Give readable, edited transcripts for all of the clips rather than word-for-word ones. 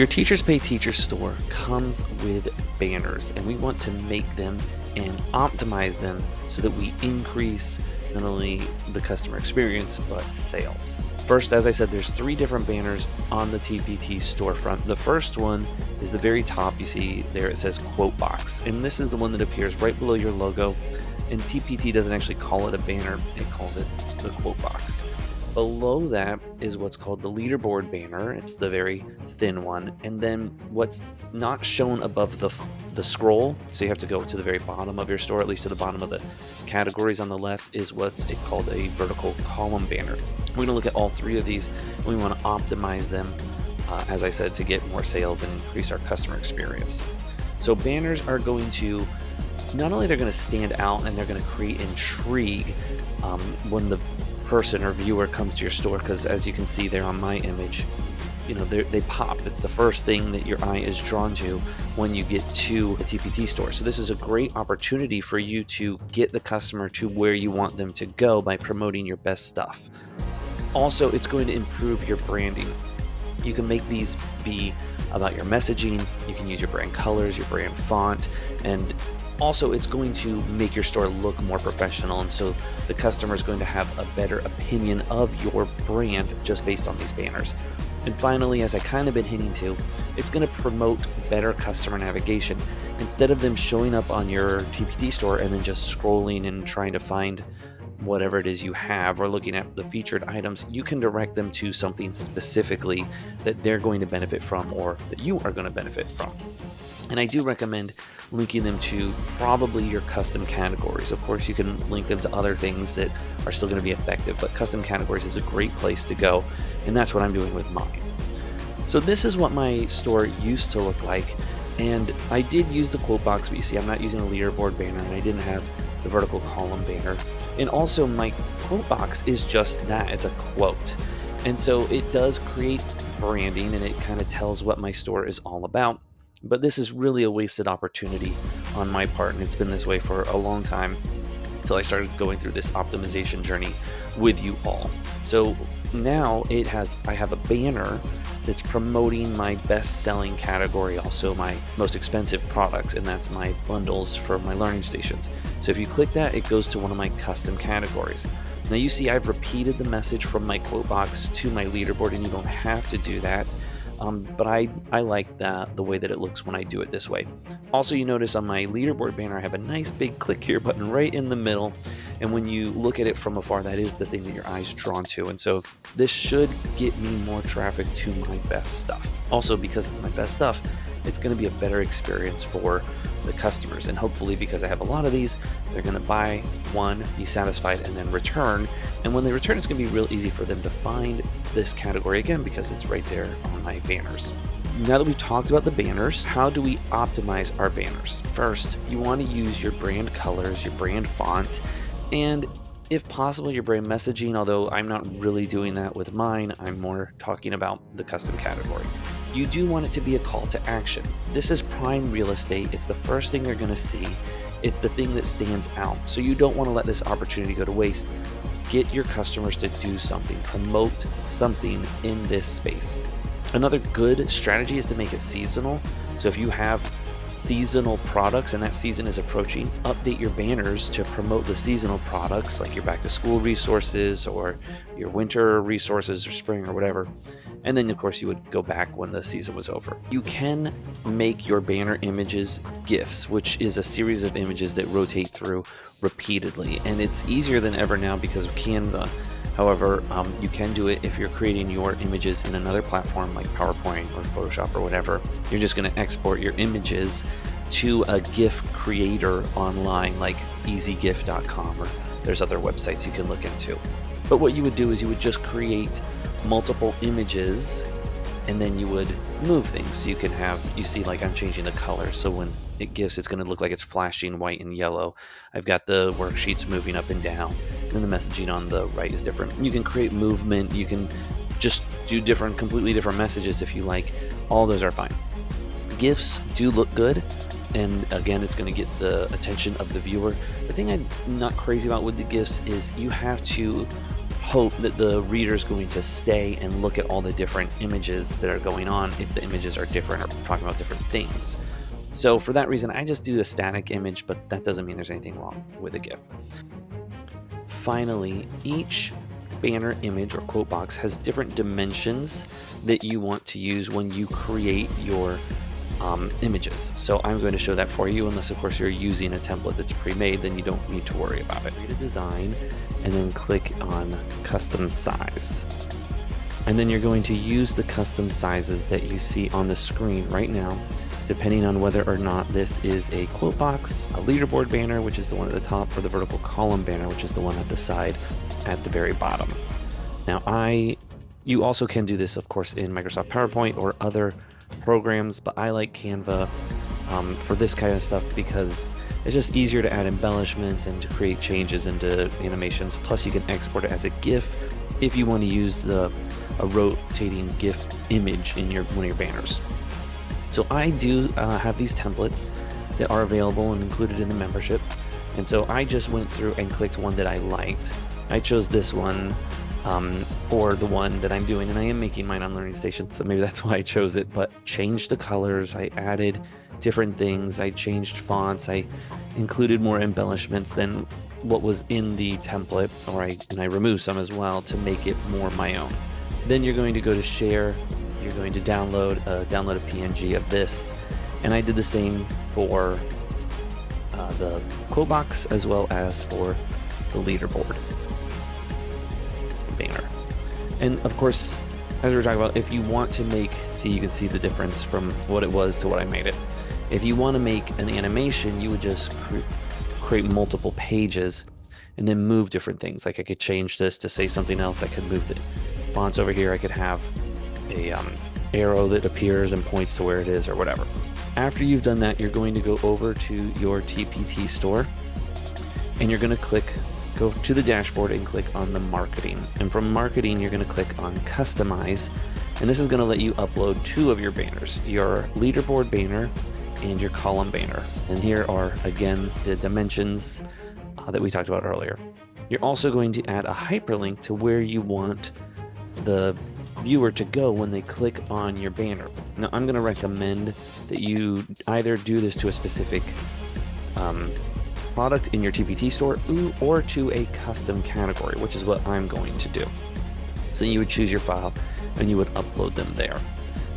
Your Teachers Pay Teachers store comes with banners, and we want to make them and optimize them so that we increase not only the customer experience but sales. First, as I said, there's 3 different banners on the TpT storefront. The first one is the very top. You see there it says quote box, and this is the one that appears right below your logo. And TpT doesn't actually call it a banner, it calls it the quote box. Below that is what's called the leaderboard banner. It's the very thin one. And then what's not shown above the scroll, so you have to go to the very bottom of your store, at least to the bottom of the categories on the left, is what's called a vertical column banner. We're going to look at all 3 of these. We want to optimize them, as I said, to get more sales and increase our customer experience. So banners are going to, not only they're going to stand out and they're going to create intrigue when the person or viewer comes to your store, because as you can see there on my image, they pop. It's the first thing that your eye is drawn to when you get to the TpT store. So this is a great opportunity for you to get the customer to where you want them to go by promoting your best stuff. Also, it's going to improve your branding. You can make these be about your messaging. You can use your brand colors, your brand font, and also it's going to make your store look more professional, and so the customer is going to have a better opinion of your brand just based on these banners. And finally, as I kind of been hinting to, it's going to promote better customer navigation. Instead of them showing up on your TpT store and then just scrolling and trying to find whatever it is you have or looking at the featured items, you can direct them to something specifically that they're going to benefit from or that you are going to benefit from. And I do recommend linking them to probably your custom categories. Of course, you can link them to other things that are still going to be effective, but custom categories is a great place to go, and that's what I'm doing with mine. So this is what my store used to look like, and I did use the quote box, but you see I'm not using a leaderboard banner, and I didn't have the vertical column banner. And also my quote box is just that, it's a quote. And so it does create branding, and it kind of tells what my store is all about. But this is really a wasted opportunity on my part, and it's been this way for a long time until I started going through this optimization journey with you all. So now I have a banner that's promoting my best-selling category, also my most expensive products, and that's my bundles for my learning stations. So if you click that, it goes to one of my custom categories. Now you see I've repeated the message from my quote box to my leaderboard, and you don't have to do that. But I like the way that it looks when I do it this way. Also, you notice on my leaderboard banner, I have a nice big click here button right in the middle. And when you look at it from afar, that is the thing that your eye's drawn to. And so this should get me more traffic to my best stuff. Also, because it's my best stuff, it's going to be a better experience for the customers. And hopefully, because I have a lot of these, they're going to buy one, be satisfied, and then return. And when they return, it's going to be real easy for them to find this category again because it's right there on my banners. Now that we've talked about the banners, how do we optimize our banners? First, you want to use your brand colors, your brand font, and if possible, your brand messaging, although I'm not really doing that with mine. I'm more talking about the custom category. You do want it to be a call to action. This is prime real estate. It's the first thing they're going to see. It's the thing that stands out. So you don't want to let this opportunity go to waste. Get your customers to do something, promote something in this space. Another good strategy is to make it seasonal. So if you have seasonal products and that season is approaching, update your banners to promote the seasonal products like your back to school resources or your winter resources or spring or whatever. And then of course you would go back when the season was over. You can make your banner images GIFs, which is a series of images that rotate through repeatedly. And it's easier than ever now because of Canva. However, you can do it if you're creating your images in another platform like PowerPoint or Photoshop or whatever. You're just going to export your images to a GIF creator online like easygif.com, or there's other websites you can look into. But what you would do is you would just create multiple images and then you would move things. So you can have, you see like I'm changing the color. So when it GIFs, it's going to look like it's flashing white and yellow. I've got the worksheets moving up and down. And the messaging on the right is different. You can create movement. You can just do completely different messages if you like. All those are fine. GIFs do look good. And again, it's going to get the attention of the viewer. The thing I'm not crazy about with the GIFs is you have to hope that the reader is going to stay and look at all the different images that are going on if the images are different or talking about different things. So for that reason, I just do a static image, but that doesn't mean there's anything wrong with a GIF. Finally, each banner image or quote box has different dimensions that you want to use when you create your images. So I'm going to show that for you, unless of course you're using a template that's pre-made, then you don't need to worry about it. Create a design and then click on custom size. And then you're going to use the custom sizes that you see on the screen right now, depending on whether or not this is a quote box, a leaderboard banner, which is the one at the top, or the vertical column banner, which is the one at the side at the very bottom. Now you also can do this, of course, in Microsoft PowerPoint or other programs, but I like Canva for this kind of stuff because it's just easier to add embellishments and to create changes into animations. Plus you can export it as a GIF if you want to use a rotating GIF image in one of your banners. So I do have these templates that are available and included in the membership, and so I just went through and clicked one that I liked. I chose this one for the one that I'm doing, and I am making mine on Learning Station, so maybe that's why I chose it, but changed the colors, I added different things, I changed fonts, I included more embellishments than what was in the template, and I removed some as well to make it more my own. Then you're going to go to share, you're going to download a PNG of this, and I did the same for the quote box as well as for the leaderboard banner. And of course, as we were talking about, if you want to make, you can see the difference from what it was to what I made it. If you want to make an animation, you would just create multiple pages and then move different things. Like I could change this to say something else. I could move the fonts over here. I could have a arrow that appears and points to where it is or whatever. After you've done that, you're going to go over to your TpT store and you're going to go to the dashboard and click on the marketing. And from marketing, you're going to click on customize. And this is going to let you upload two of your banners, your leaderboard banner and your column banner. And here are, again, the dimensions that we talked about earlier. You're also going to add a hyperlink to where you want the viewer to go when they click on your banner. Now, I'm going to recommend that you either do this to a specific product in your TpT store or to a custom category, which is what I'm going to do. So you would choose your file and you would upload them there.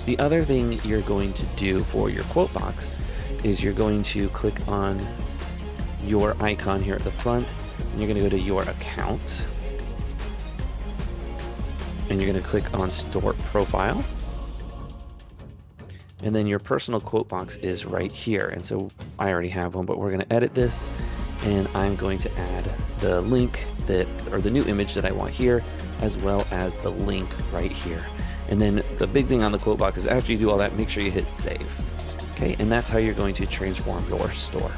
The other thing you're going to do for your quote box is you're going to click on your icon here at the front and you're going to go to your account and you're going to click on store profile. And then your personal quote box is right here. And so I already have one, but we're going to edit this and I'm going to add the link or the new image that I want here, as well as the link right here. And then the big thing on the quote box is after you do all that, make sure you hit save. Okay, and that's how you're going to transform your store.